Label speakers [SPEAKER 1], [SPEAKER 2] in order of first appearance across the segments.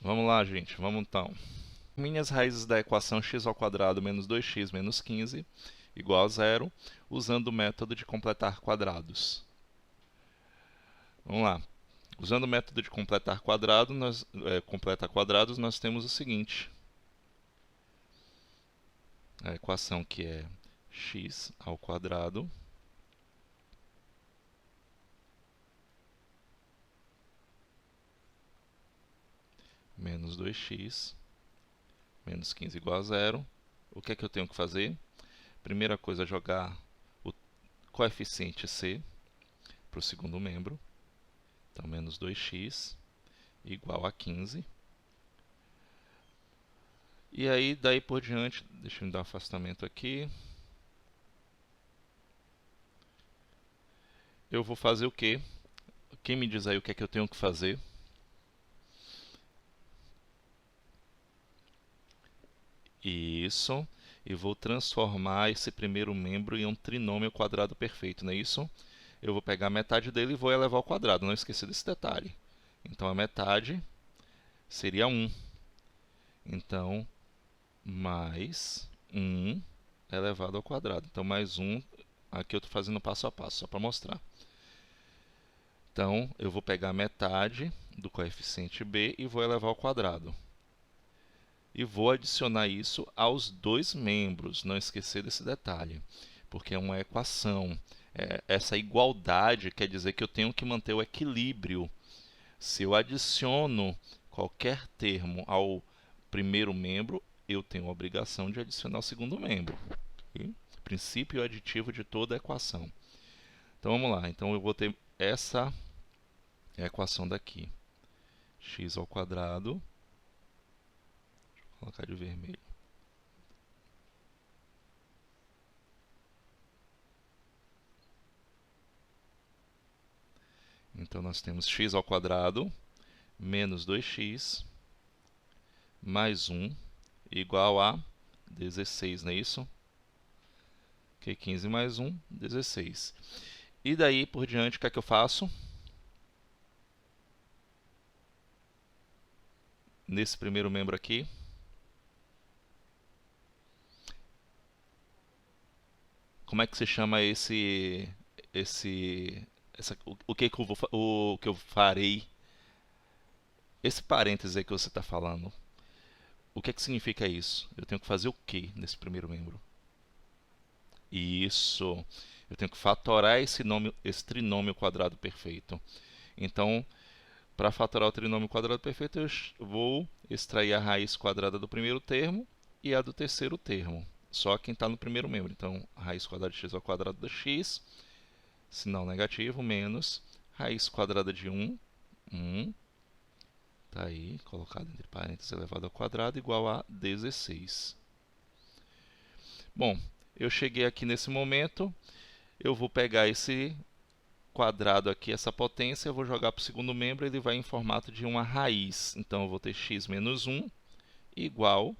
[SPEAKER 1] Vamos lá, gente. Vamos então. Minhas raízes da equação x ao quadrado menos 2x menos 15 igual a zero, usando o método de completar quadrados. Vamos lá. Usando o método de completar completa quadrados, nós temos o seguinte. A equação que é x ao quadrado menos 2x menos 15 igual a zero. O que é que eu tenho que fazer? Primeira coisa, jogar o coeficiente c para o segundo membro. Então, menos 2x igual a 15. E aí, daí por diante, deixa eu dar um afastamento aqui. Eu vou fazer o quê? Quem me diz aí o que é que eu tenho que fazer? Isso. E vou transformar esse primeiro membro em um trinômio quadrado perfeito, não é isso? Eu vou pegar a metade dele e vou elevar ao quadrado. Não esqueça desse detalhe. Então, a metade seria 1. Então, mais 1 elevado ao quadrado. Então, mais 1, aqui eu estou fazendo passo a passo, só para mostrar. Então, eu vou pegar a metade do coeficiente b e vou elevar ao quadrado. E vou adicionar isso aos dois membros, não esquecer desse detalhe, porque é uma equação. Essa igualdade quer dizer que eu tenho que manter o equilíbrio. Se eu adiciono qualquer termo ao primeiro membro, eu tenho a obrigação de adicionar o segundo membro. Okay? Princípio aditivo de toda a equação. Então vamos lá. Então eu vou ter essa equação daqui. X ao quadrado. Vou colocar de vermelho. Então nós temos x ao quadrado menos 2x mais 1 igual a 16, não é isso? Que 15 mais 1, 16. E daí por diante, o que é que eu faço? Nesse primeiro membro aqui, como é que se chama o que que eu farei? Esse parêntese aí que você está falando, o que é que significa isso? Eu tenho que fazer o que nesse primeiro membro? Isso. Eu tenho que fatorar esse trinômio quadrado perfeito. Então, para fatorar o trinômio quadrado perfeito, eu vou extrair a raiz quadrada do primeiro termo e a do terceiro termo. Só quem está no primeiro membro. Então, a raiz quadrada de x ao quadrado de x, sinal negativo, menos raiz quadrada de 1, 1, está aí, colocado entre parênteses elevado ao quadrado, igual a 16. Bom, eu cheguei aqui nesse momento, eu vou pegar esse quadrado aqui, essa potência, eu vou jogar para o segundo membro, ele vai em formato de uma raiz. Então, eu vou ter x menos 1 igual,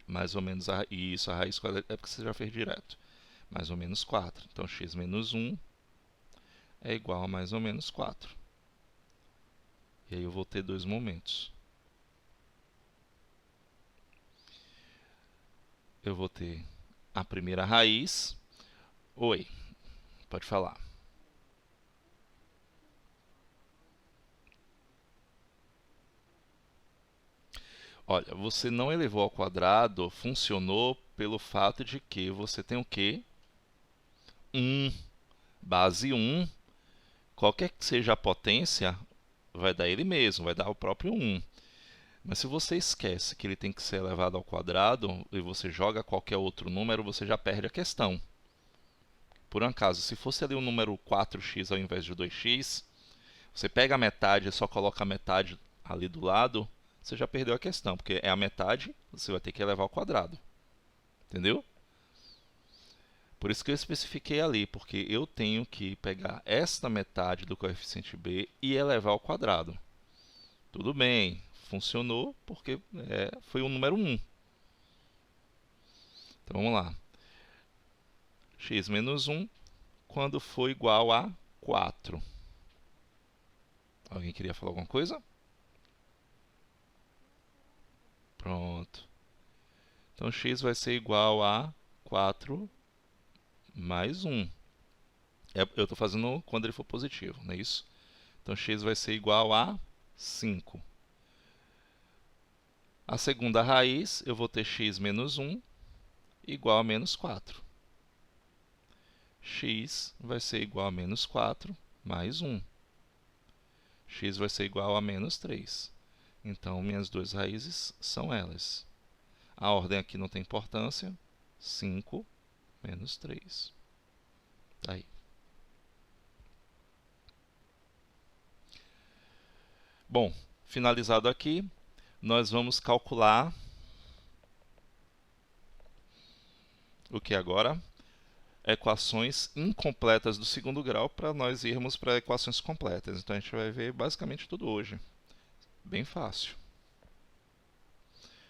[SPEAKER 1] mais ou menos, isso, a raiz quadrada, é porque você já fez direto, mais ou menos 4. Então, x menos 1 é igual a mais ou menos 4. E aí eu vou ter dois momentos. Eu vou ter a primeira raiz. Oi, pode falar. Olha, você não elevou ao quadrado, funcionou pelo fato de que você tem o quê? 1. Base 1. Qualquer que seja a potência, vai dar ele mesmo, vai dar o próprio 1. Mas se você esquece que ele tem que ser elevado ao quadrado e você joga qualquer outro número, você já perde a questão. Por um acaso, se fosse ali o número 4x ao invés de 2x, você pega a metade e só coloca a metade ali do lado, você já perdeu a questão, porque é a metade, você vai ter que elevar ao quadrado. Entendeu? Por isso que eu especifiquei ali, porque eu tenho que pegar esta metade do coeficiente b e elevar ao quadrado. Tudo bem, funcionou porque foi o número 1. Então vamos lá. X menos 1 quando for igual a 4. Alguém queria falar alguma coisa? Pronto. Então, x vai ser igual a 4 mais 1. Eu estou fazendo quando ele for positivo, não é isso? Então, x vai ser igual a 5. A segunda raiz, eu vou ter x menos 1 igual a menos 4. X vai ser igual a menos 4 mais 1. X vai ser igual a menos 3. Então, minhas duas raízes são elas. A ordem aqui não tem importância. 5 menos 3. Tá aí. Bom, finalizado aqui, nós vamos calcular o que agora? Equações incompletas do segundo grau para nós irmos para equações completas. Então a gente vai ver basicamente tudo hoje. Bem fácil.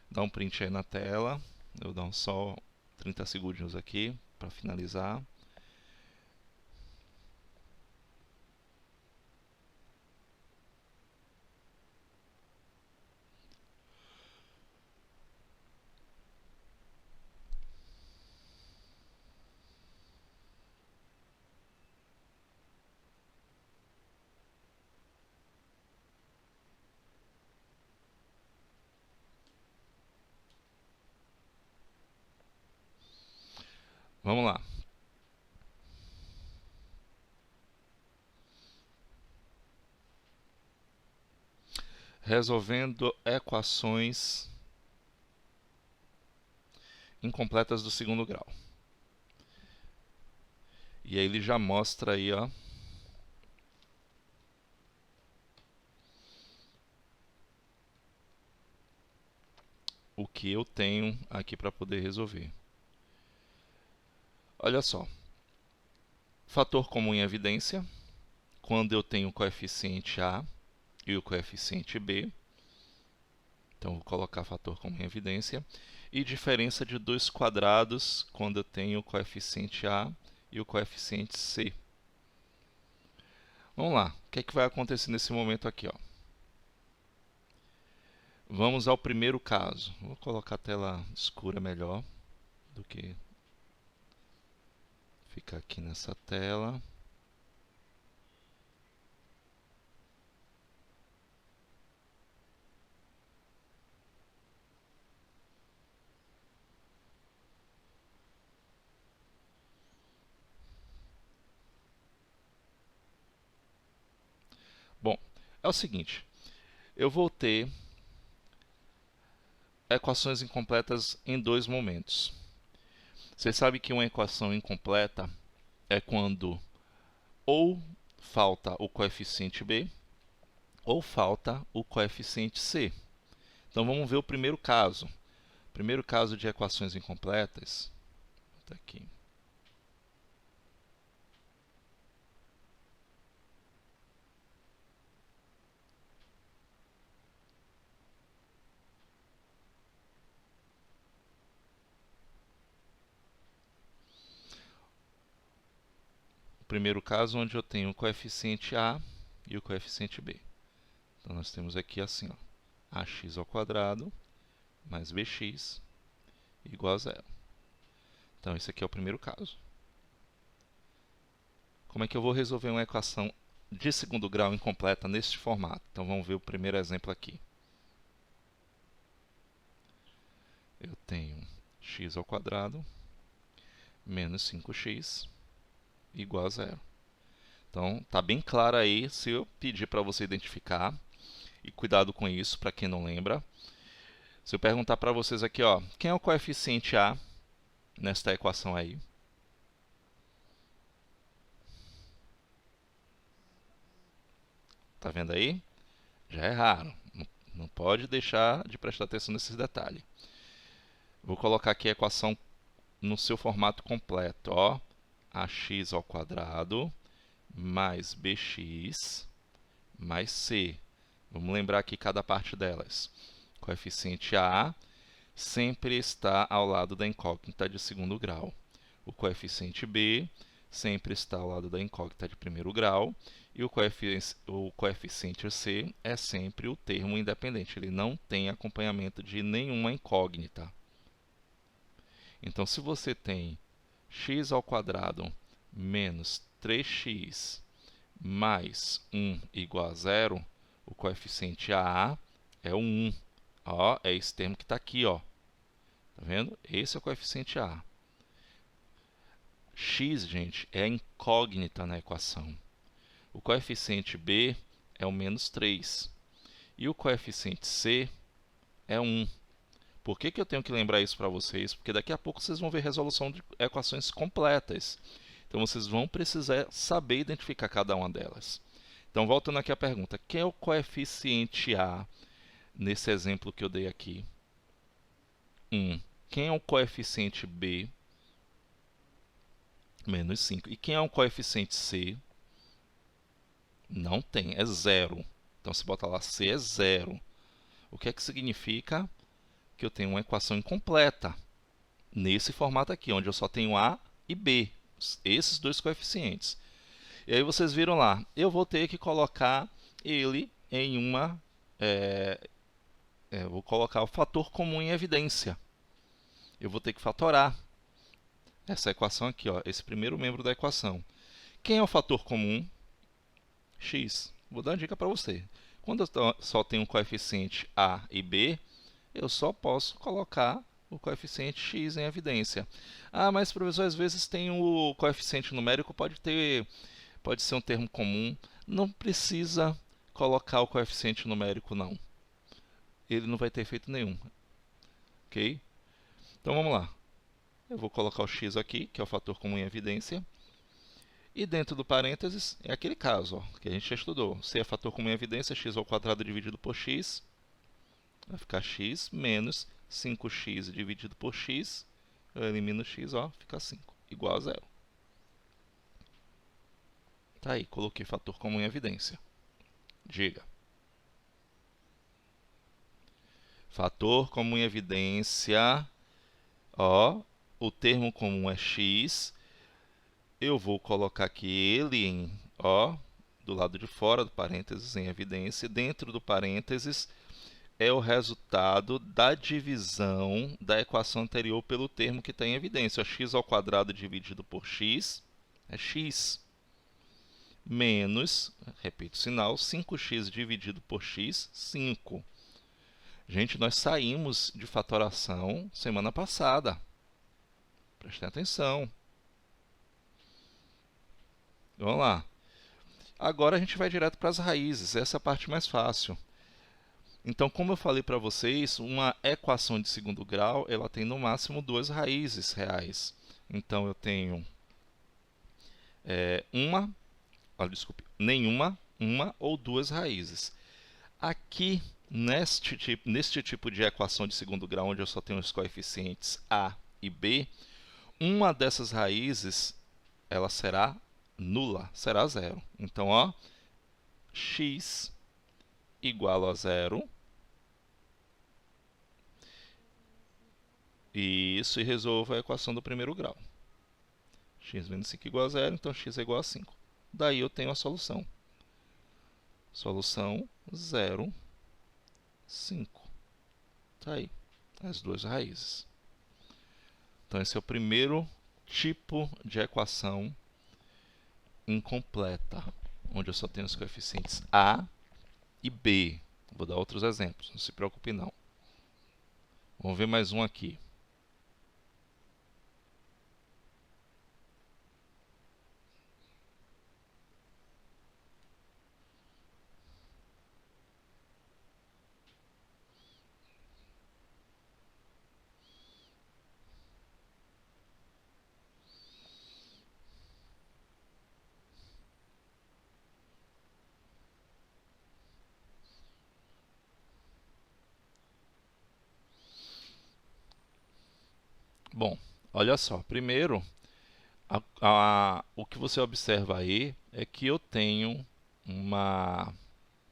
[SPEAKER 1] Dá um print aí na tela. Eu dou só 30 segundinhos aqui para finalizar. Vamos lá. Resolvendo equações incompletas do segundo grau. E aí ele já mostra aí, ó, o que eu tenho aqui para poder resolver. Olha só. Fator comum em evidência, quando eu tenho o coeficiente A e o coeficiente B. Então, vou colocar fator comum em evidência. E diferença de dois quadrados, quando eu tenho o coeficiente A e o coeficiente C. Vamos lá, o que é que vai acontecer nesse momento aqui? Ó? Vamos ao primeiro caso. Vou colocar a tela escura melhor do que ficar aqui nessa tela. Bom, é o seguinte, eu vou ter equações incompletas em dois momentos. Você sabe que uma equação incompleta é quando ou falta o coeficiente B ou falta o coeficiente C. Então vamos ver o primeiro caso. Primeiro caso de equações incompletas. Tá aqui. O primeiro caso onde eu tenho o coeficiente A e o coeficiente B. Então nós temos aqui assim, ó, ax ao quadrado mais bx igual a zero. Então esse aqui é o primeiro caso. Como é que eu vou resolver uma equação de segundo grau incompleta neste formato? Então vamos ver o primeiro exemplo aqui. Eu tenho x ao quadrado menos 5x igual a zero. Então está bem claro aí, se eu pedir para você identificar, e cuidado com isso, para quem não lembra. Se eu perguntar para vocês aqui, ó, quem é o coeficiente A nesta equação aí? Tá vendo aí? Já é raro. Não pode deixar de prestar atenção nesses detalhes. Vou colocar aqui a equação no seu formato completo, ó. Ax ao quadrado mais bx mais c. Vamos lembrar aqui cada parte delas. Coeficiente A sempre está ao lado da incógnita de segundo grau. O coeficiente B sempre está ao lado da incógnita de primeiro grau. E o coeficiente C é sempre o termo independente, ele não tem acompanhamento de nenhuma incógnita. Então, se você tem x² menos 3x mais 1 igual a 0, o coeficiente A é o 1. Ó, é esse termo que está aqui, ó. Tá vendo? Esse é o coeficiente A. X, gente, é a incógnita na equação. O coeficiente B é o menos 3. E o coeficiente C é 1. Por que eu tenho que lembrar isso para vocês? Porque daqui a pouco vocês vão ver resolução de equações completas. Então, vocês vão precisar saber identificar cada uma delas. Então, voltando aqui à pergunta, quem é o coeficiente A nesse exemplo que eu dei aqui? 1. Quem é o coeficiente B? Menos 5. E quem é o coeficiente C? Não tem, é 0. Então, se botar lá C é 0. O que é que significa? Que eu tenho uma equação incompleta. Nesse formato aqui, onde eu só tenho A e B. Esses dois coeficientes. E aí vocês viram lá, eu vou ter que colocar ele em uma... vou colocar o fator comum em evidência. Eu vou ter que fatorar essa equação aqui, ó, esse primeiro membro da equação. Quem é o fator comum? X. Vou dar uma dica para você. Quando eu só tenho um coeficiente A e B, eu só posso colocar o coeficiente x em evidência. Ah, mas professor, às vezes tem o coeficiente numérico, pode ser um termo comum. Não precisa colocar o coeficiente numérico, não. Ele não vai ter efeito nenhum. Ok? Então vamos lá. Eu vou colocar o x aqui, que é o fator comum em evidência. E dentro do parênteses, é aquele caso ó, que a gente já estudou. Se é fator comum em evidência, x² dividido por x, vai ficar x menos 5x dividido por x. Eu elimino x, ó, fica 5, igual a 0. Tá aí, coloquei fator comum em evidência. Diga. Fator comum em evidência, ó, o termo comum é x. Eu vou colocar aqui ele do lado de fora do parênteses em evidência. Dentro do parênteses é o resultado da divisão da equação anterior pelo termo que está em evidência. X² dividido por x é x. Menos, repito o sinal, 5x dividido por x, 5. Gente, nós saímos de fatoração semana passada. Prestem atenção. Vamos lá. Agora a gente vai direto para as raízes. Essa é a parte mais fácil. Então, como eu falei para vocês, uma equação de segundo grau, ela tem no máximo duas raízes reais. Então, eu tenho nenhuma, uma ou duas raízes. Aqui, neste tipo de equação de segundo grau, onde eu só tenho os coeficientes A e B, uma dessas raízes ela será nula, será zero. Então, ó, x igual a 0. Isso, e resolva a equação do primeiro grau. X menos 5 igual a 0, então x é igual a 5. Daí eu tenho a solução. Solução 0, 5. Tá aí, as duas raízes. Então, esse é o primeiro tipo de equação incompleta, onde eu só tenho os coeficientes A e B. Vou dar outros exemplos, não se preocupe não. Vamos ver mais um aqui. Bom, olha só. Primeiro, o que você observa aí é que eu tenho uma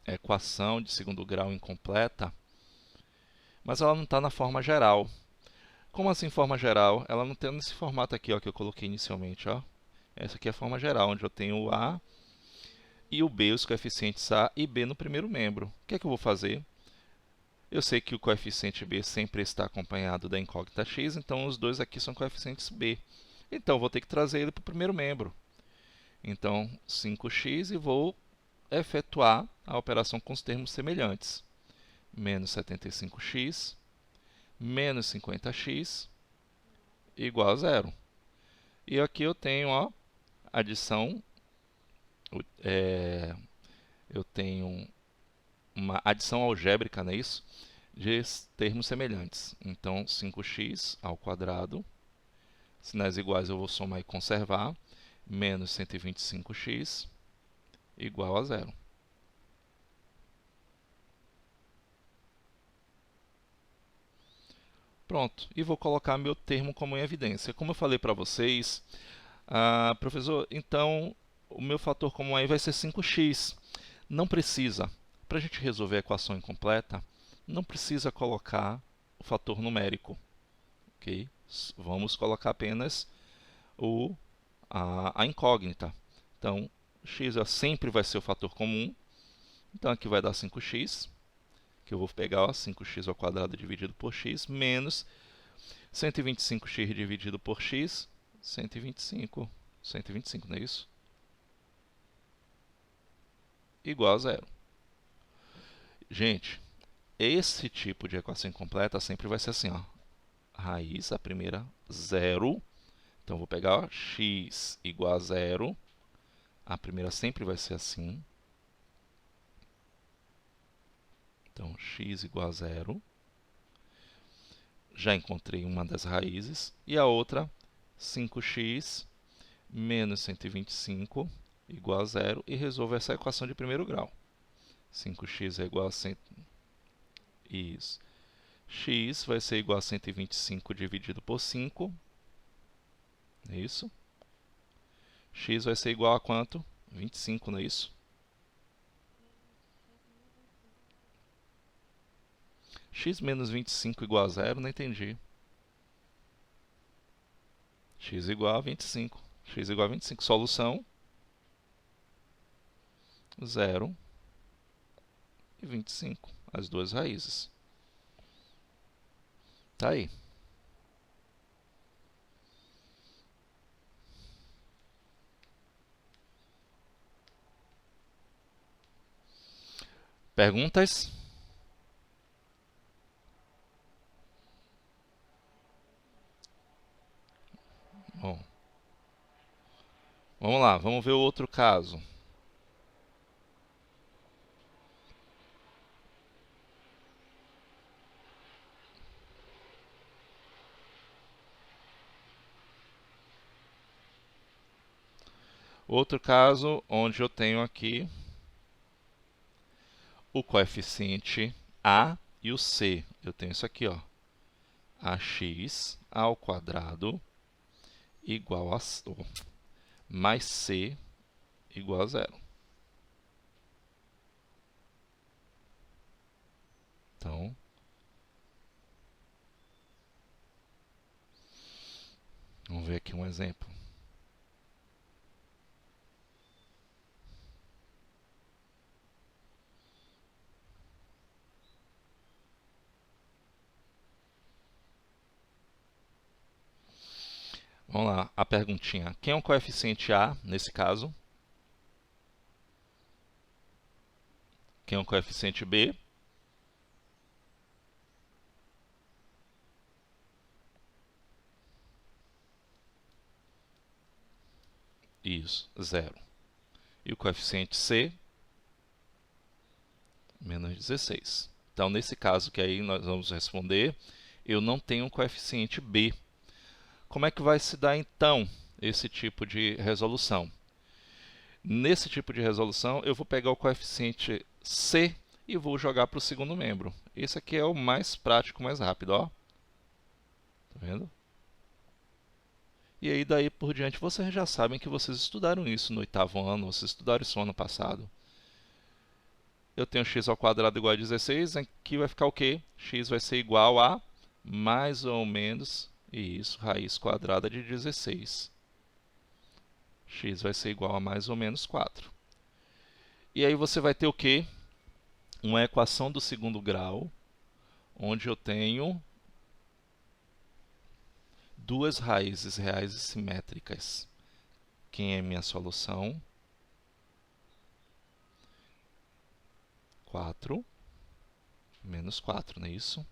[SPEAKER 1] equação de segundo grau incompleta, mas ela não está na forma geral. Como assim forma geral? Ela não tem nesse formato aqui ó, que eu coloquei inicialmente. Ó. Essa aqui é a forma geral, onde eu tenho o A e o b, os coeficientes a e b no primeiro membro. O que é que eu vou fazer? Eu sei que o coeficiente b sempre está acompanhado da incógnita x, então os dois aqui são coeficientes b. Então, eu vou ter que trazer ele para o primeiro membro. Então, 5x e vou efetuar a operação com os termos semelhantes. Menos 75x, menos 50x, igual a zero. E aqui eu tenho a adição, eu tenho uma adição algébrica, não é isso? De termos semelhantes. Então, 5x ao quadrado, sinais iguais eu vou somar e conservar, menos 125x, igual a zero. Pronto, e vou colocar meu termo como em evidência. Como eu falei para vocês, professor, então o meu fator comum aí vai ser 5x. Não precisa, para a gente resolver a equação incompleta, não precisa colocar o fator numérico. Okay? Vamos colocar apenas a incógnita. Então, x sempre vai ser o fator comum. Então, aqui vai dar 5x, que eu vou pegar 5x ao quadrado dividido por x, menos 125x dividido por x, 125, não é isso? Igual a zero. Gente, esse tipo de equação incompleta sempre vai ser assim, ó. Raiz, a primeira, zero. Então, vou pegar x igual a zero. A primeira sempre vai ser assim. Então, x igual a zero. Já encontrei uma das raízes. E a outra, 5x menos 125 igual a zero. E resolvo essa equação de primeiro grau. 5x é igual a 100... Isso. X vai ser igual a 125 dividido por 5. É isso? X vai ser igual a quanto? 25, não é isso? X menos 25 igual a zero, não entendi. X igual a 25. X igual a 25. Solução: 0 e 25. As duas raízes. Tá aí. Perguntas? Bom, vamos lá, vamos ver o outro caso. Outro caso onde eu tenho aqui o coeficiente a e o c. Eu tenho isso aqui, ó. Ax ao quadrado igual a mais c igual a zero. Então, vamos ver aqui um exemplo. Vamos lá, a perguntinha. Quem é o coeficiente a nesse caso? Quem é o coeficiente b? Isso, zero. E o coeficiente c? Menos 16. Então, nesse caso que aí nós vamos responder, eu não tenho um coeficiente b. Como é que vai se dar, então, esse tipo de resolução? Nesse tipo de resolução, eu vou pegar o coeficiente c e vou jogar para o segundo membro. Esse aqui é o mais prático, mais rápido, ó. Tá vendo? E aí, daí por diante, vocês já sabem que vocês estudaram isso no 8º ano, vocês estudaram isso no ano passado. Eu tenho x ao quadrado igual a 16, aqui vai ficar o quê? X vai ser igual a mais ou menos, isso, raiz quadrada de 16. X vai ser igual a mais ou menos 4. E aí você vai ter o quê? Uma equação do segundo grau, onde eu tenho duas raízes reais e simétricas. Quem é minha solução? 4 menos 4, não é isso?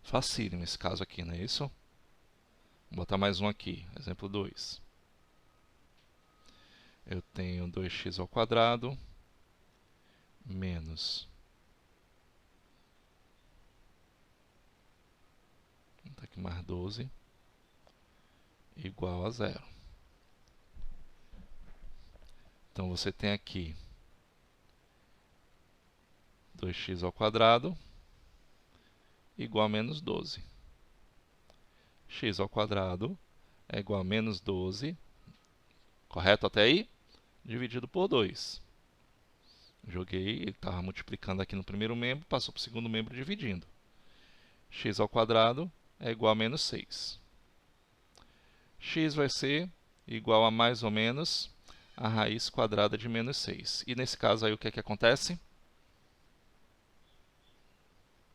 [SPEAKER 1] Facílimo esse caso aqui, não é isso? Vou botar mais um aqui, exemplo 2. Eu tenho 2x ao quadrado menos... Vou botar aqui mais 12 igual a zero. Então você tem aqui 2x ao quadrado igual a menos 12. X ao quadrado é igual a menos 12, correto até aí? Dividido por 2. Joguei, ele estava multiplicando aqui no primeiro membro, passou para o segundo membro dividindo. X ao quadrado é igual a menos 6. X vai ser igual a mais ou menos a raiz quadrada de menos 6. E nesse caso aí o que é que acontece?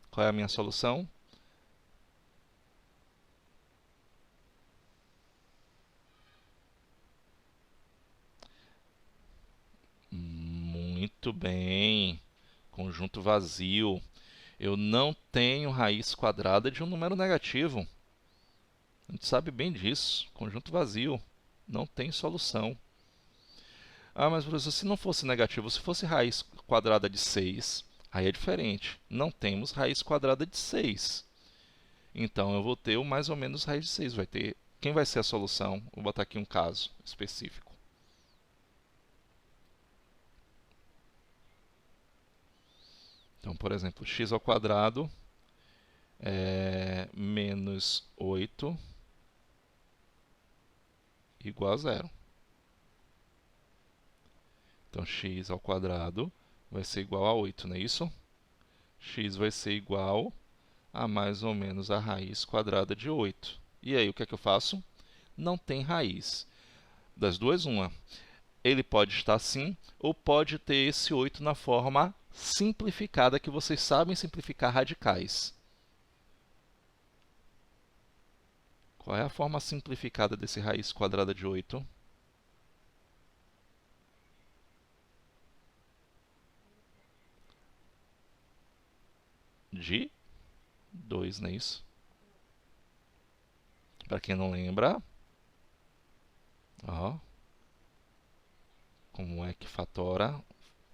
[SPEAKER 1] Qual é a minha solução? Muito bem. Conjunto vazio. Eu não tenho raiz quadrada de um número negativo. A gente sabe bem disso. Conjunto vazio. Não tem solução. Ah, mas professor, se não fosse negativo, se fosse raiz quadrada de 6, aí é diferente. Não temos raiz quadrada de 6. Então eu vou ter o mais ou menos raiz de 6. Vai ter... Quem vai ser a solução? Vou botar aqui um caso específico. Então, por exemplo, x ao quadrado é menos 8 igual a zero. Então, x ao quadrado vai ser igual a 8, não é isso? X vai ser igual a mais ou menos a raiz quadrada de 8. E aí, o que é que eu faço? Não tem raiz. Das duas, uma. Ele pode estar assim, ou pode ter esse 8 na forma simplificada, que vocês sabem simplificar radicais. Qual é a forma simplificada desse raiz quadrada de 8? De 2, não é isso? Para quem não lembra, ó, como é que fatora?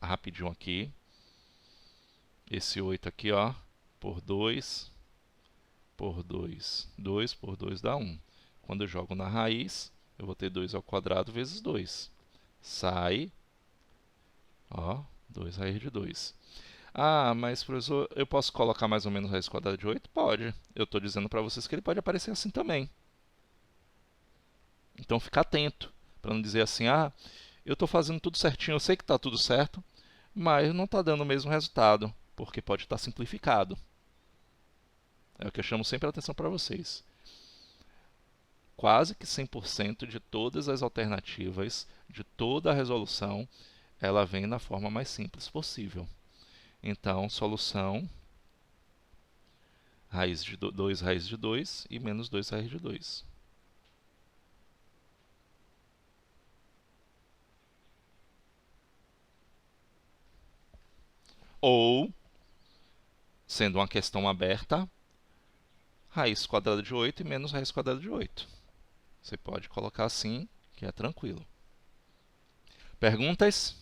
[SPEAKER 1] Rapidinho aqui. Esse 8 aqui, ó, por 2, por 2, 2 por 2 dá 1. Quando eu jogo na raiz, eu vou ter 2 ao quadrado vezes 2. Sai, ó, 2 raiz de 2. Ah, mas professor, eu posso colocar mais ou menos raiz quadrada de 8? Pode. Eu estou dizendo para vocês que ele pode aparecer assim também. Então fica atento, para não dizer assim, ah, eu estou fazendo tudo certinho, eu sei que está tudo certo, mas não está dando o mesmo resultado, porque pode estar simplificado. É o que eu chamo sempre a atenção para vocês. Quase que 100% de todas as alternativas, de toda a resolução, ela vem na forma mais simples possível. Então, solução, raiz de 2 raiz de 2 e menos 2 raiz de 2. Ou, sendo uma questão aberta, raiz quadrada de 8 e menos raiz quadrada de 8. Você pode colocar assim, que é tranquilo. Perguntas?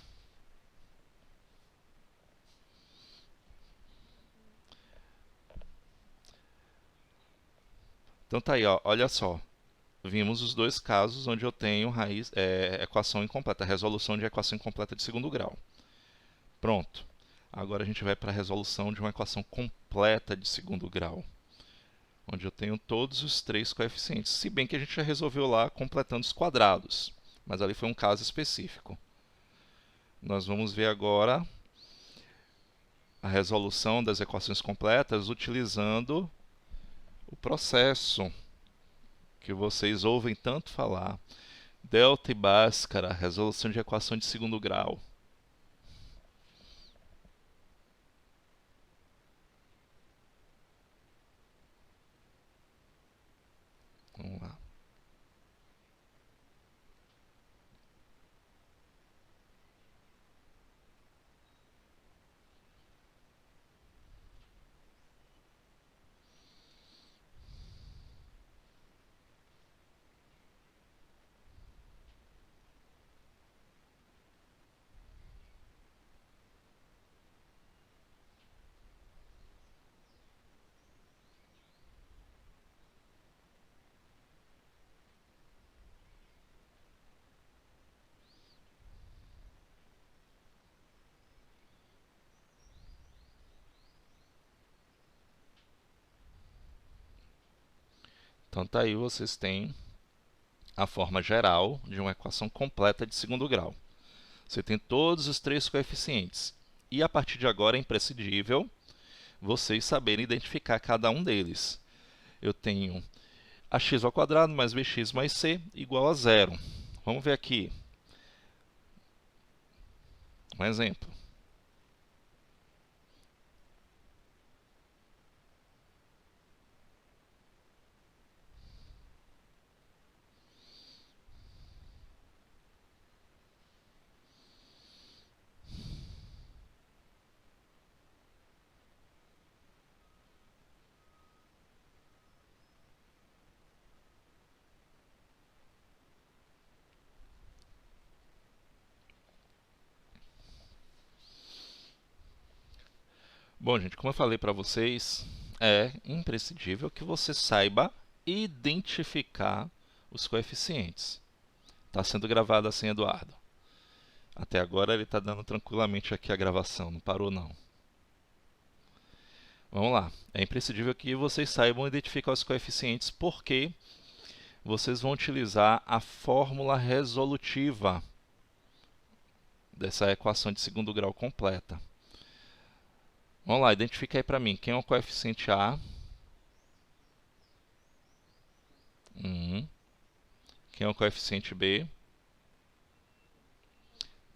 [SPEAKER 1] Então tá aí, ó, olha só. Vimos os dois casos onde eu tenho equação incompleta, resolução de equação incompleta de segundo grau. Pronto. Agora a gente vai para a resolução de uma equação completa de segundo grau, onde eu tenho todos os três coeficientes, se bem que a gente já resolveu lá completando os quadrados, mas ali foi um caso específico. Nós vamos ver agora a resolução das equações completas utilizando o processo que vocês ouvem tanto falar Delta e Bhaskara, resolução de equação de segundo grau. Vamos lá. Então tá aí, vocês têm a forma geral de uma equação completa de segundo grau. Você tem todos os três coeficientes. E a partir de agora é imprescindível vocês saberem identificar cada um deles. Eu tenho ax ao quadrado mais bx mais c igual a zero. Vamos ver aqui um exemplo. Bom, gente, como eu falei para vocês, é imprescindível que você saiba identificar os coeficientes. Está sendo gravado assim, Eduardo. Até agora ele está dando tranquilamente aqui a gravação, não parou não. Vamos lá. É imprescindível que vocês saibam identificar os coeficientes, porque vocês vão utilizar a fórmula resolutiva dessa equação de segundo grau completa. Vamos lá, identifica aí para mim. Quem é o coeficiente A? 1. Quem é o coeficiente B?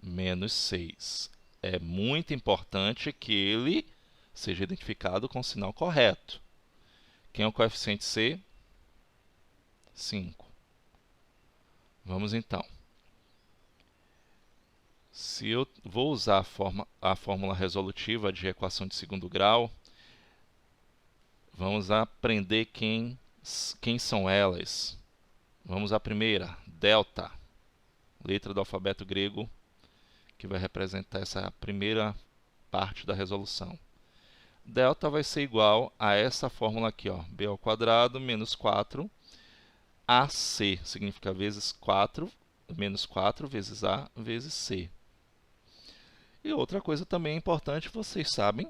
[SPEAKER 1] Menos 6. É muito importante que ele seja identificado com o sinal correto. Quem é o coeficiente C? 5. Vamos então. Se eu vou usar a fórmula resolutiva de equação de segundo grau, vamos aprender quem são elas. Vamos à primeira, delta, letra do alfabeto grego, que vai representar essa primeira parte da resolução. Delta vai ser igual a essa fórmula aqui, ó, b ao quadrado menos 4 AC, significa vezes 4, menos 4 vezes A vezes C. E outra coisa também importante, vocês sabem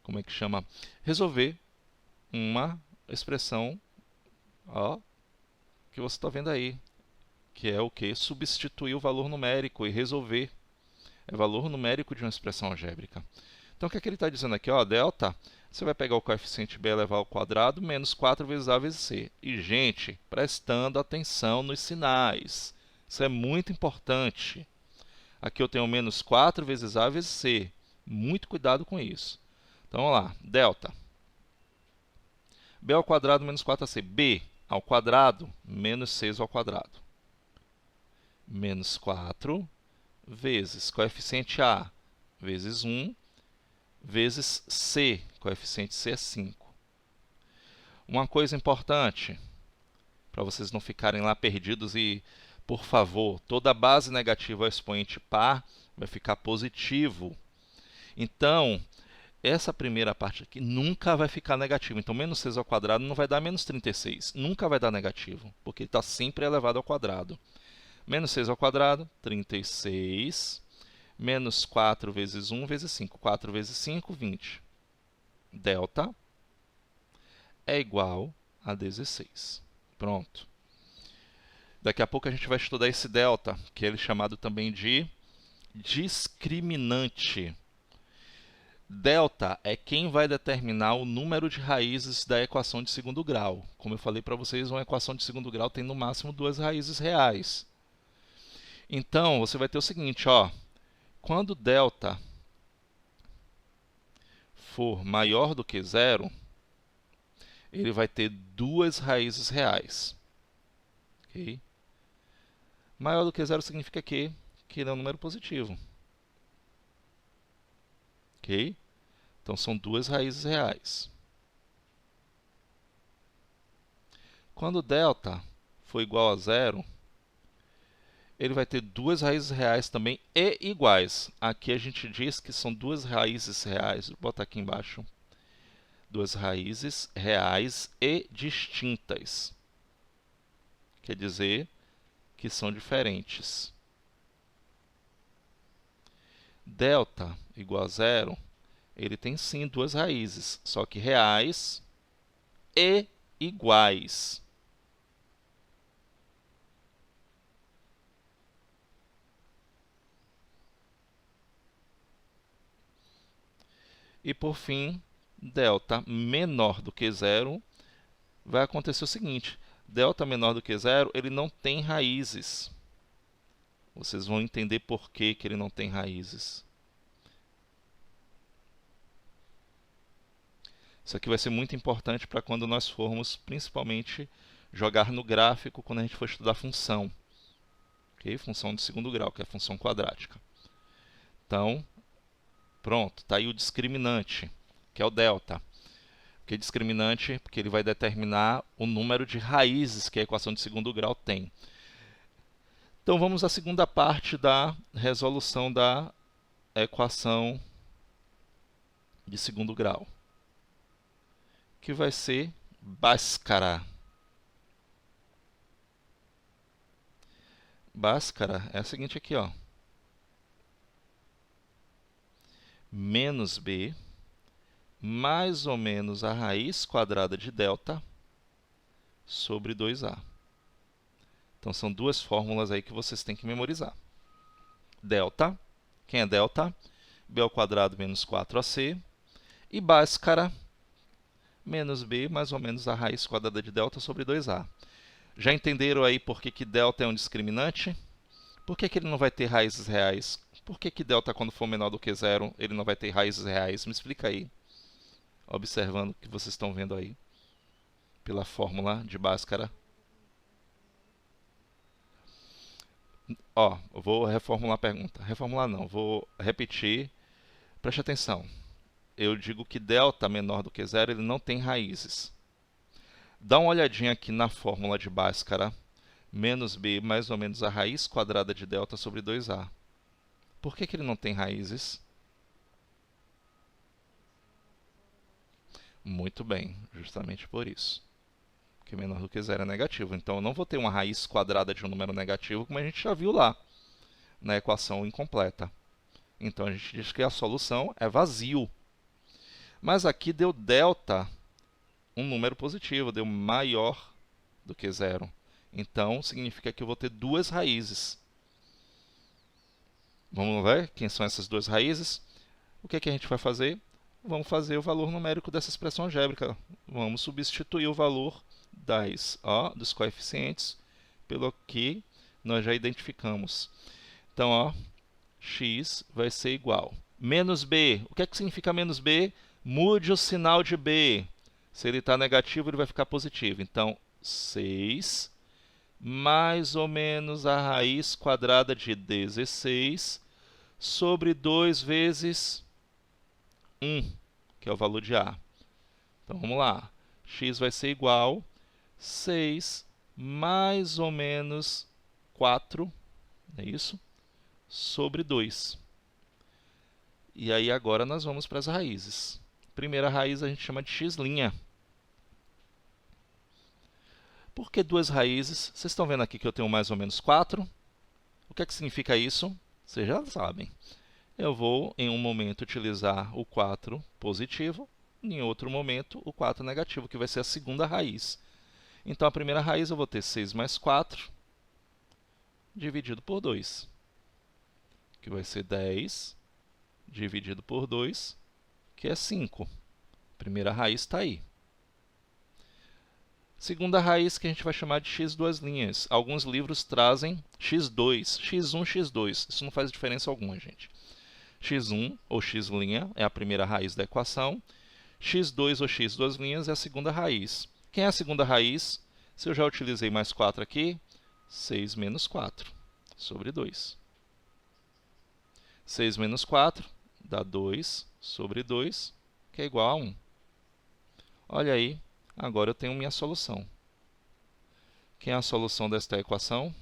[SPEAKER 1] como é que chama? Resolver uma expressão, ó, que você está vendo aí, que é o que? Substituir o valor numérico e resolver. É valor numérico de uma expressão algébrica. Então, o que é que ele está dizendo aqui? Ó, delta, você vai pegar o coeficiente b elevado ao quadrado menos 4 vezes a vezes c. E, gente, prestando atenção nos sinais. Isso é muito importante. Aqui eu tenho menos 4 vezes a vezes c. Muito cuidado com isso. Então, vamos lá. Delta. B ao quadrado menos 4ac. B ao quadrado menos 6 ao quadrado. Menos 4 vezes coeficiente A vezes 1 vezes C. Coeficiente C é 5. Uma coisa importante, para vocês não ficarem lá perdidos e, por favor, toda base negativa ao expoente par vai ficar positivo. Então, essa primeira parte aqui nunca vai ficar negativa. Então, menos 6 ao quadrado não vai dar menos 36. Nunca vai dar negativo, porque ele está sempre elevado ao quadrado. Menos 6 ao quadrado, 36. Menos 4 vezes 1 vezes 5. 4 vezes 5, 20. Delta é igual a 16. Pronto. Daqui a pouco a gente vai estudar esse delta, que é chamado também de discriminante. Delta é quem vai determinar o número de raízes da equação de segundo grau. Como eu falei para vocês, uma equação de segundo grau tem no máximo duas raízes reais. Então, você vai ter o seguinte, ó, quando delta for maior do que zero, ele vai ter duas raízes reais. Okay? Maior do que zero significa que ele é um número positivo. Ok? Então, são duas raízes reais. Quando delta for igual a zero, ele vai ter duas raízes reais também e iguais. Aqui a gente diz que são duas raízes reais. Vou botar aqui embaixo. Duas raízes reais e distintas. Quer dizer que são diferentes. Delta igual a zero, ele tem sim duas raízes, só que reais e iguais. E por fim, delta menor do que zero, vai acontecer o seguinte: delta menor do que zero, ele não tem raízes. Vocês vão entender por que ele não tem raízes. Isso aqui vai ser muito importante para quando nós formos, principalmente, jogar no gráfico quando a gente for estudar função. Okay? Função de segundo grau, que é a função quadrática. Então, pronto, está aí o discriminante, que é o delta. Porque discriminante, porque ele vai determinar o número de raízes que a equação de segundo grau tem. Então, vamos à segunda parte da resolução da equação de segundo grau, que vai ser Bhaskara. Bhaskara é a seguinte aqui, ó. Menos b mais ou menos a raiz quadrada de delta sobre 2a. Então, são duas fórmulas aí que vocês têm que memorizar. Delta, quem é delta? b ao quadrado menos 4ac. E Bhaskara, menos b mais ou menos a raiz quadrada de delta sobre 2a. Já entenderam aí por que delta é um discriminante? Por que ele não vai ter raízes reais? Por que delta, quando for menor do que zero, ele não vai ter raízes reais? Me explica aí, observando o que vocês estão vendo aí, pela fórmula de Bhaskara. Ó, eu vou reformular a pergunta. Reformular não, vou repetir. Preste atenção. Eu digo que delta menor do que zero, ele não tem raízes. Dá uma olhadinha aqui na fórmula de Bhaskara. Menos b mais ou menos a raiz quadrada de delta sobre 2a. Por que ele não tem raízes? Muito bem, justamente por isso. Porque menor do que zero é negativo. Então, eu não vou ter uma raiz quadrada de um número negativo, como a gente já viu lá, na equação incompleta. Então, a gente diz que a solução é vazio. Mas aqui deu delta, um número positivo, deu maior do que zero. Então, significa que eu vou ter duas raízes. Vamos ver quem são essas duas raízes? O que a gente vai fazer? Vamos fazer o valor numérico dessa expressão algébrica. Vamos substituir o valor dos coeficientes pelo que nós já identificamos. Então, ó, x vai ser igual. Menos b. O que significa menos b? Mude o sinal de b. Se ele está negativo, ele vai ficar positivo. Então, 6 mais ou menos a raiz quadrada de 16 sobre 2 vezes 1, que é o valor de a. Então, vamos lá. X vai ser igual a 6 mais ou menos 4, é isso? Sobre 2. E aí, agora, nós vamos para as raízes. Primeira raiz a gente chama de x'. Por que duas raízes? Vocês estão vendo aqui que eu tenho mais ou menos 4. O que significa isso? Vocês já sabem. Eu vou, em um momento, utilizar o 4 positivo, em outro momento, o 4 negativo, que vai ser a segunda raiz. Então, a primeira raiz eu vou ter 6 mais 4, dividido por 2, que vai ser 10, dividido por 2, que é 5. Primeira raiz está aí. Segunda raiz que a gente vai chamar de x duas linhas. Alguns livros trazem x2, x1, x2. Isso não faz diferença alguma, gente. x1 ou x' é a primeira raiz da equação. x2 ou x duas linhas é a segunda raiz. Quem é a segunda raiz? Se eu já utilizei mais 4 aqui, 6 menos 4 sobre 2. 6 menos 4 dá 2 sobre 2, que é igual a 1. Olha aí, agora eu tenho minha solução. Quem é a solução desta equação?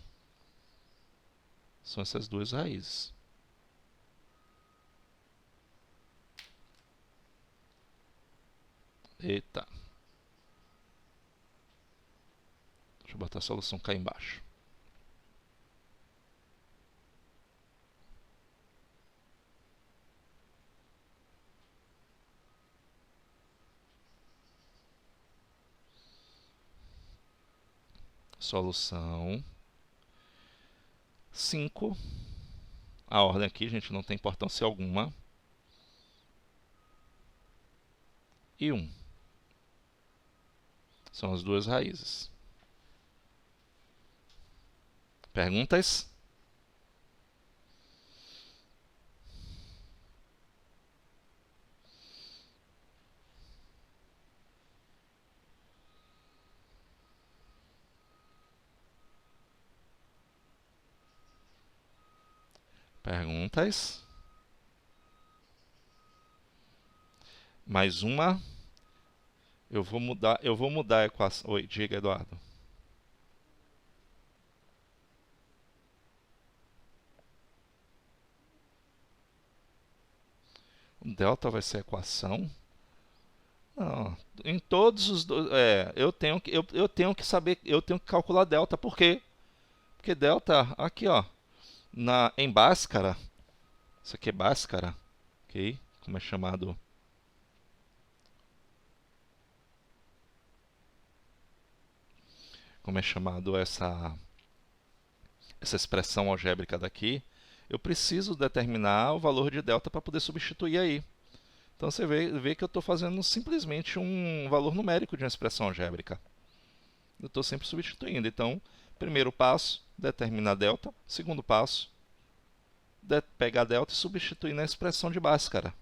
[SPEAKER 1] São essas duas raízes. Eita. Deixa eu botar a solução cá embaixo. Solução 5. A ordem aqui, gente, não tem importância alguma. E 1. São as duas raízes. Perguntas? Perguntas? Mais uma. Eu vou mudar a equação. Oi, diga, Eduardo. O delta vai ser a equação? Não, em todos os eu tenho que saber, eu tenho que calcular delta. Por quê? Porque delta aqui, ó, em Bhaskara, isso aqui é Bhaskara, ok? Como é chamado? Como é chamado essa expressão algébrica daqui? Eu preciso determinar o valor de delta para poder substituir aí. Então você vê que eu estou fazendo simplesmente um valor numérico de uma expressão algébrica. Eu estou sempre substituindo. Então, primeiro passo, determinar delta. Segundo passo, pegar delta e substituir na expressão de Bhaskara.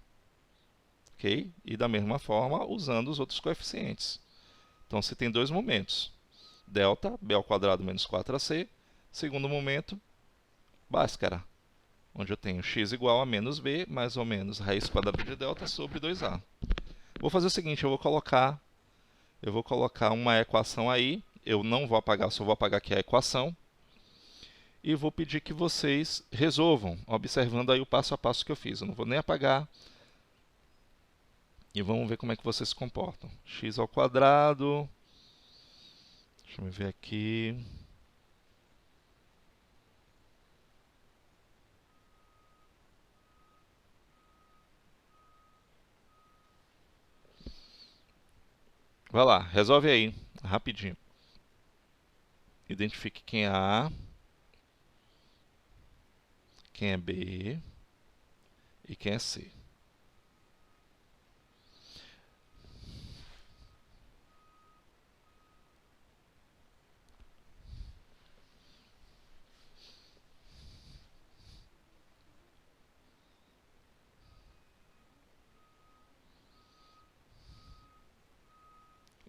[SPEAKER 1] Ok? E da mesma forma, usando os outros coeficientes. Então, você tem dois momentos. Delta, b ao quadrado menos 4ac. Segundo momento, Bhaskara, onde eu tenho x igual a menos b, mais ou menos raiz quadrada de delta sobre 2a. Vou fazer o seguinte, eu vou colocar uma equação aí. Eu não vou apagar, só vou apagar aqui a equação. E vou pedir que vocês resolvam, observando aí o passo a passo que eu fiz. Eu não vou nem apagar. E vamos ver como é que vocês se comportam. X ao quadrado. Deixa eu ver aqui. Vai lá, resolve aí, rapidinho. Identifique quem é A, quem é B e quem é C.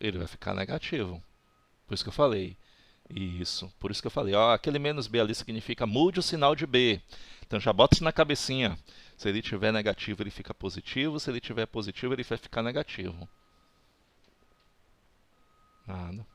[SPEAKER 1] Ele vai ficar negativo. Por isso que eu falei. Isso, por isso que eu falei. Ó, aquele menos B ali significa mude o sinal de B. Então já bota isso na cabecinha. Se ele tiver negativo, ele fica positivo. Se ele tiver positivo, ele vai ficar negativo. Nada.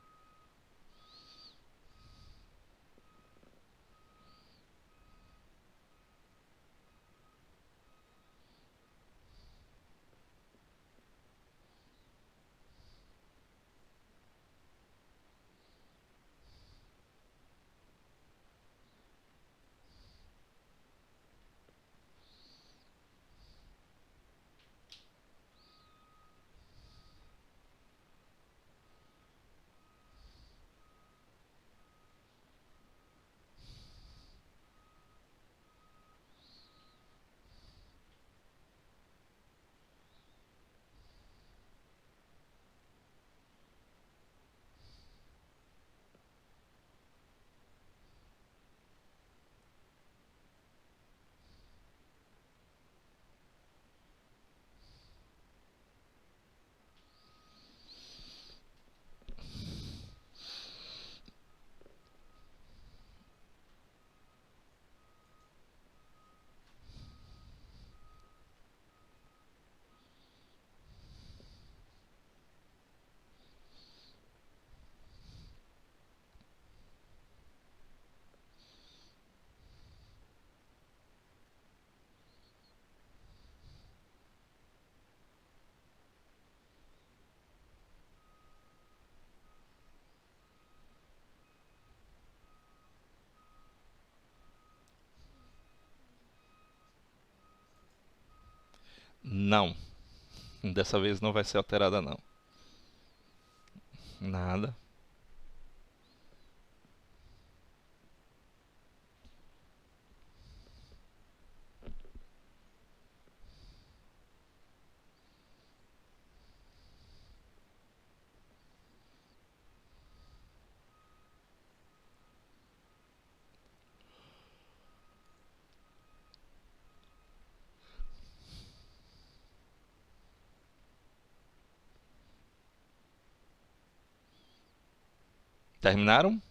[SPEAKER 1] Não. Dessa vez não vai ser alterada, não. Nada. Terminaram?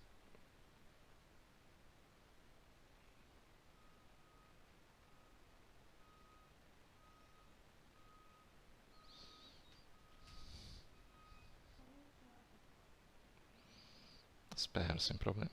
[SPEAKER 1] Espero, sem problema.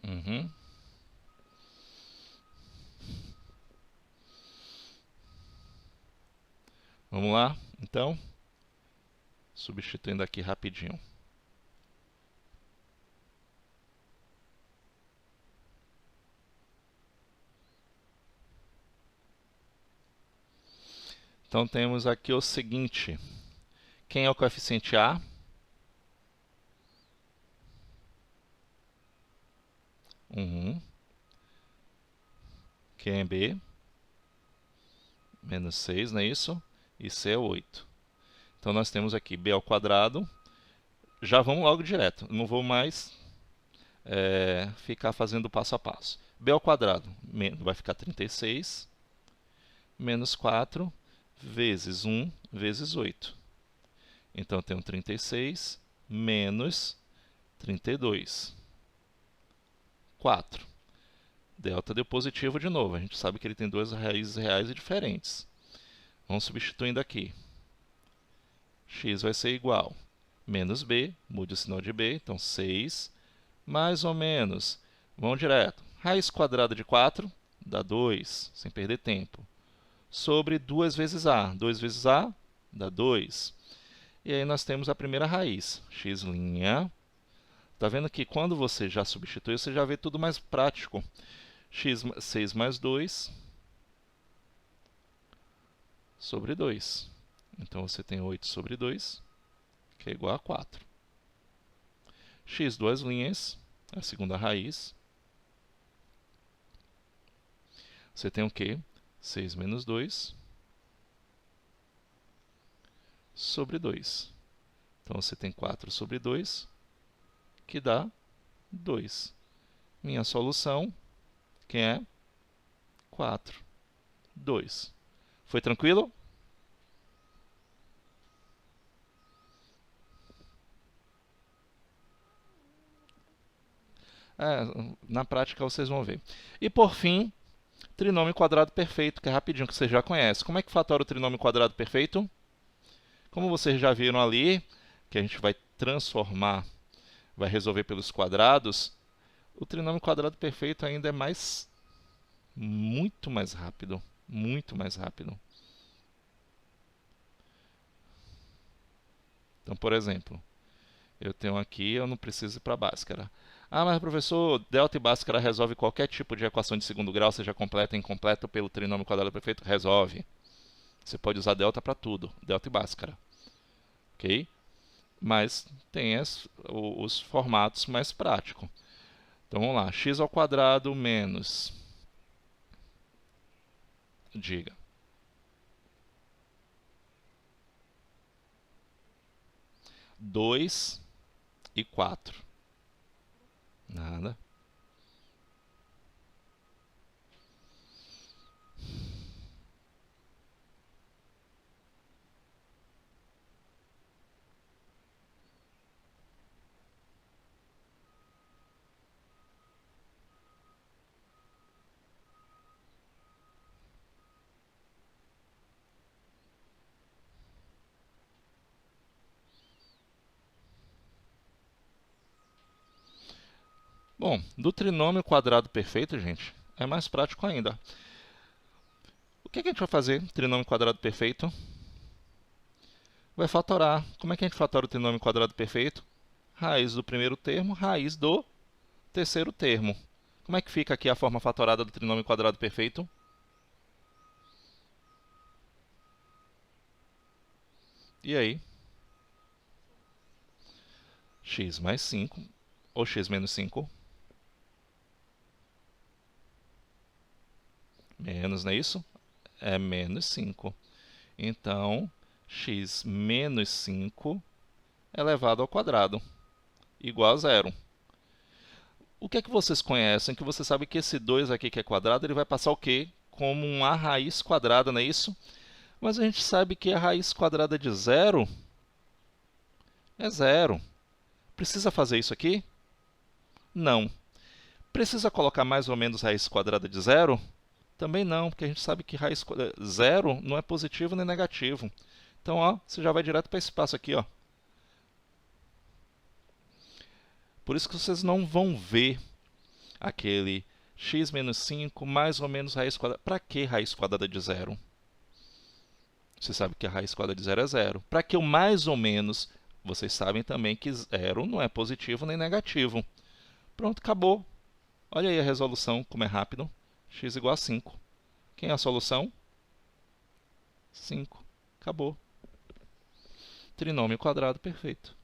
[SPEAKER 1] Uhum. Vamos lá, então, substituindo aqui rapidinho. Então temos aqui o seguinte: quem é o coeficiente A? 1. Quem é B? Menos 6, não é isso? E C é 8. Então nós temos aqui B ao quadrado. Já vamos logo direto. Não vou mais ficar fazendo passo a passo. B ao quadrado vai ficar 36 menos 4 vezes 1 vezes 8. Então eu tenho 36 menos 32. 4. Delta deu positivo de novo. A gente sabe que ele tem duas raízes reais e diferentes. Vamos substituindo aqui. X vai ser igual menos b, mude o sinal de b, então 6, mais ou menos, vamos direto. Raiz quadrada de 4 dá 2, sem perder tempo. Sobre 2 vezes a. 2 vezes a dá 2. E aí nós temos a primeira raiz, x'. Está vendo que quando você já substitui, você já vê tudo mais prático. 6 mais 2 sobre 2. Então você tem 8 sobre 2, que é igual a 4. X, duas linhas, a segunda raiz. Você tem o quê? 6 menos 2 sobre 2. Então você tem 4 sobre 2, que dá 2. Minha solução, quem é? 4, 2. Foi tranquilo? Na prática vocês vão ver. E por fim, trinômio quadrado perfeito, que é rapidinho, que vocês já conhecem. Como é que fatora o trinômio quadrado perfeito? Como vocês já viram ali, que a gente vai transformar, vai resolver pelos quadrados, o trinômio quadrado perfeito ainda é muito mais rápido. Muito mais rápido. Então, por exemplo, eu tenho aqui, eu não preciso ir para Bhaskara. Mas professor, delta e Bhaskara resolve qualquer tipo de equação de segundo grau, seja completa ou incompleta, pelo trinômio quadrado perfeito? Resolve. Você pode usar delta para tudo, delta e Bhaskara. Ok? Mas tem os formatos mais práticos. Então vamos lá, x ao quadrado menos, diga, 2 e 4. Nada. Bom, do trinômio quadrado perfeito, gente, é mais prático ainda. O que a gente vai fazer? Trinômio quadrado perfeito. Vai fatorar. Como é que a gente fatora o trinômio quadrado perfeito? Raiz do primeiro termo, raiz do terceiro termo. Como é que fica aqui a forma fatorada do trinômio quadrado perfeito? E aí? X mais 5, ou x menos 5. Menos, não é isso? É menos 5. Então, x menos 5 elevado ao quadrado, igual a zero. O que é que vocês conhecem? Que você sabe que esse 2 aqui que é quadrado, ele vai passar o quê? Como uma raiz quadrada, não é isso? Mas a gente sabe que a raiz quadrada de zero é zero. Precisa fazer isso aqui? Não. Precisa colocar mais ou menos raiz quadrada de zero? Também não, porque a gente sabe que raiz zero não é positivo nem negativo. Então, ó, você já vai direto para esse passo aqui, ó. Por isso que vocês não vão ver aquele x menos 5 mais ou menos raiz quadrada. Para que raiz quadrada de zero? Você sabe que a raiz quadrada de zero é zero. Para que o mais ou menos? Vocês sabem também que zero não é positivo nem negativo. Pronto, acabou. Olha aí a resolução, como é rápido. X igual a 5. Quem é a solução? 5. Acabou. Trinômio quadrado perfeito.